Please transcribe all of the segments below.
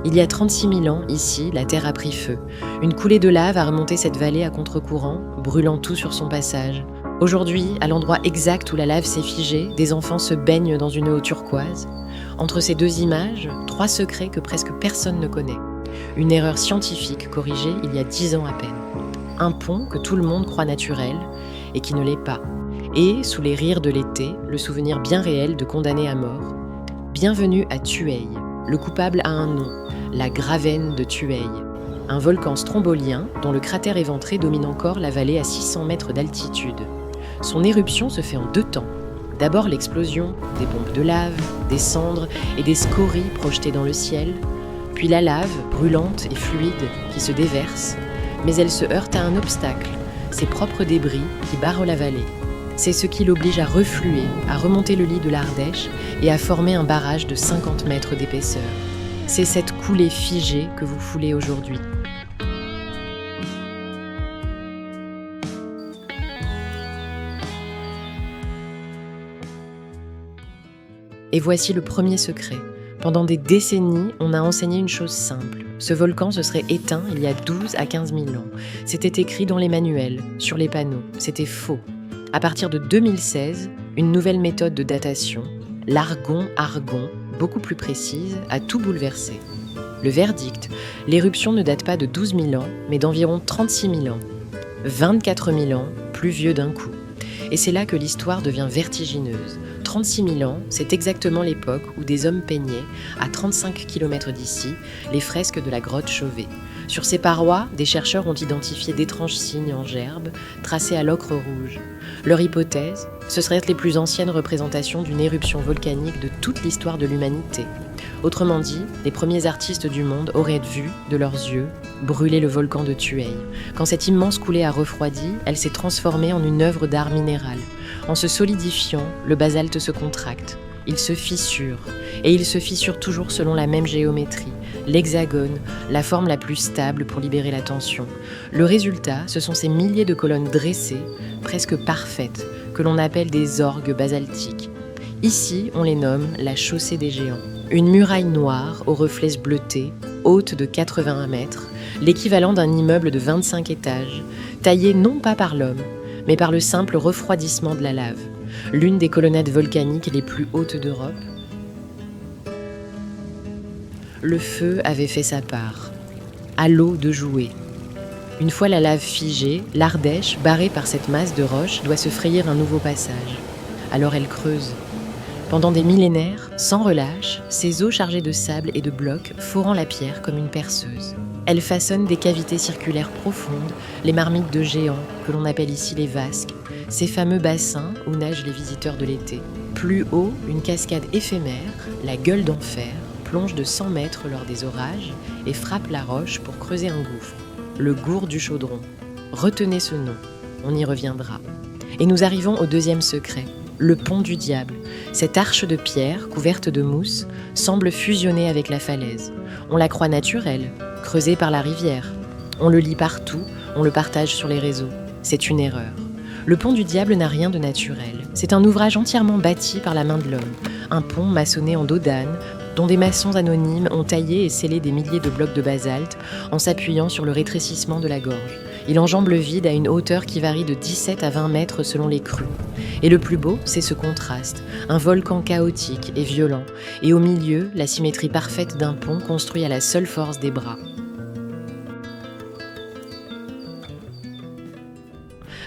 Il y a 36 000 ans, ici, la Terre a pris feu. Une coulée de lave a remonté cette vallée à contre-courant, brûlant tout sur son passage. Aujourd'hui, à l'endroit exact où la lave s'est figée, des enfants se baignent dans une eau turquoise. Entre ces deux images, 3 secrets que presque personne ne connaît. Une erreur scientifique corrigée il y a 10 ans à peine. Un pont que tout le monde croit naturel et qui ne l'est pas. Et, sous les rires de l'été, le souvenir bien réel de condamnés à mort. Bienvenue à Tueil. Le coupable a un nom, la Gravenne de Tueil. Un volcan strombolien dont le cratère éventré domine encore la vallée à 600 mètres d'altitude. Son éruption se fait en 2 temps. D'abord l'explosion, des bombes de lave, des cendres et des scories projetées dans le ciel, puis la lave, brûlante et fluide, qui se déverse, mais elle se heurte à un obstacle, ses propres débris qui barrent la vallée. C'est ce qui l'oblige à refluer, à remonter le lit de l'Ardèche et à former un barrage de 50 mètres d'épaisseur. C'est cette coulée figée que vous foulez aujourd'hui. Et voici le premier secret. Pendant des décennies, on a enseigné une chose simple. Ce volcan se serait éteint il y a 12 à 15 000 ans. C'était écrit dans les manuels, sur les panneaux. C'était faux. À partir de 2016, une nouvelle méthode de datation, l'argon-argon, beaucoup plus précise, a tout bouleversé. Le verdict, l'éruption ne date pas de 12 000 ans, mais d'environ 36 000 ans. 24 000 ans, plus vieux d'un coup. Et c'est là que l'histoire devient vertigineuse. 36 000 ans, c'est exactement l'époque où des hommes peignaient, à 35 km d'ici, les fresques de la grotte Chauvet. Sur ces parois, des chercheurs ont identifié d'étranges signes en gerbe, tracés à l'ocre rouge. Leur hypothèse, ce seraient les plus anciennes représentations d'une éruption volcanique de toute l'histoire de l'humanité. Autrement dit, les premiers artistes du monde auraient vu, de leurs yeux, brûler le volcan de Tueil. Quand cette immense coulée a refroidi, elle s'est transformée en une œuvre d'art minéral. En se solidifiant, le basalte se contracte. Il se fissure. Et il se fissure toujours selon la même géométrie. L'hexagone, la forme la plus stable pour libérer la tension. Le résultat, ce sont ces milliers de colonnes dressées, presque parfaites, que l'on appelle des orgues basaltiques. Ici, on les nomme la chaussée des géants. Une muraille noire aux reflets bleutés, haute de 81 mètres, l'équivalent d'un immeuble de 25 étages, taillée non pas par l'homme, mais par le simple refroidissement de la lave. L'une des colonnades volcaniques les plus hautes d'Europe. Le feu avait fait sa part. À l'eau de jouer. Une fois la lave figée, l'Ardèche, barrée par cette masse de roches, doit se frayer un nouveau passage. Alors elle creuse. Pendant des millénaires, sans relâche, ces eaux chargées de sable et de blocs forant la pierre comme une perceuse. Elles façonnent des cavités circulaires profondes, les marmites de géants, que l'on appelle ici les vasques, ces fameux bassins où nagent les visiteurs de l'été. Plus haut, une cascade éphémère, la gueule d'enfer, plonge de 100 mètres lors des orages et frappe la roche pour creuser un gouffre, le gour du Chaudron. Retenez ce nom, on y reviendra. Et nous arrivons au deuxième secret. Le pont du diable. Cette arche de pierre, couverte de mousse, semble fusionner avec la falaise. On la croit naturelle, creusée par la rivière. On le lit partout, on le partage sur les réseaux. C'est une erreur. Le pont du diable n'a rien de naturel. C'est un ouvrage entièrement bâti par la main de l'homme. Un pont maçonné en dos d'âne, dont des maçons anonymes ont taillé et scellé des milliers de blocs de basalte en s'appuyant sur le rétrécissement de la gorge. Il enjambe le vide à une hauteur qui varie de 17 à 20 mètres selon les crues. Et le plus beau, c'est ce contraste, un volcan chaotique et violent, et au milieu, la symétrie parfaite d'un pont construit à la seule force des bras.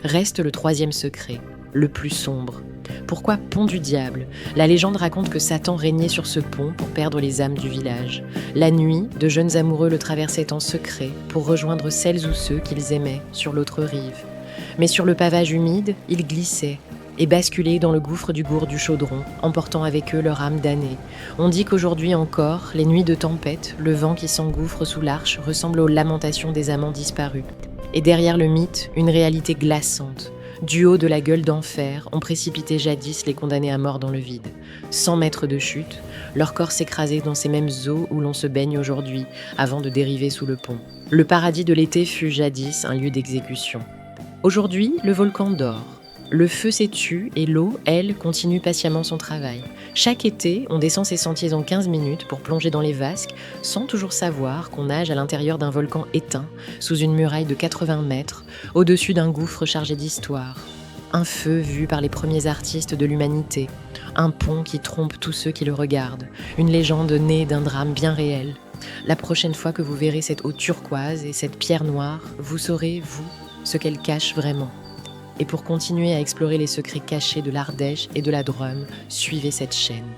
Reste le troisième secret, le plus sombre. Pourquoi pont du diable ? La légende raconte que Satan régnait sur ce pont pour perdre les âmes du village. La nuit, de jeunes amoureux le traversaient en secret pour rejoindre celles ou ceux qu'ils aimaient sur l'autre rive. Mais sur le pavage humide, ils glissaient et basculaient dans le gouffre du gour du Chaudron, emportant avec eux leur âme damnée. On dit qu'aujourd'hui encore, les nuits de tempête, le vent qui s'engouffre sous l'arche ressemble aux lamentations des amants disparus. Et derrière le mythe, une réalité glaçante. Du haut de la gueule d'enfer, ont précipité jadis les condamnés à mort dans le vide. 100 mètres de chute, leur corps s'écrasait dans ces mêmes eaux où l'on se baigne aujourd'hui, avant de dériver sous le pont. Le paradis de l'été fut jadis un lieu d'exécution. Aujourd'hui, le volcan dort. Le feu s'étue et l'eau, elle, continue patiemment son travail. Chaque été, on descend ces sentiers en 15 minutes pour plonger dans les vasques, sans toujours savoir qu'on nage à l'intérieur d'un volcan éteint, sous une muraille de 80 mètres, au-dessus d'un gouffre chargé d'histoire. Un feu vu par les premiers artistes de l'humanité, un pont qui trompe tous ceux qui le regardent, une légende née d'un drame bien réel. La prochaine fois que vous verrez cette eau turquoise et cette pierre noire, vous saurez, vous, ce qu'elle cache vraiment. Et pour continuer à explorer les secrets cachés de l'Ardèche et de la Drôme, suivez cette chaîne.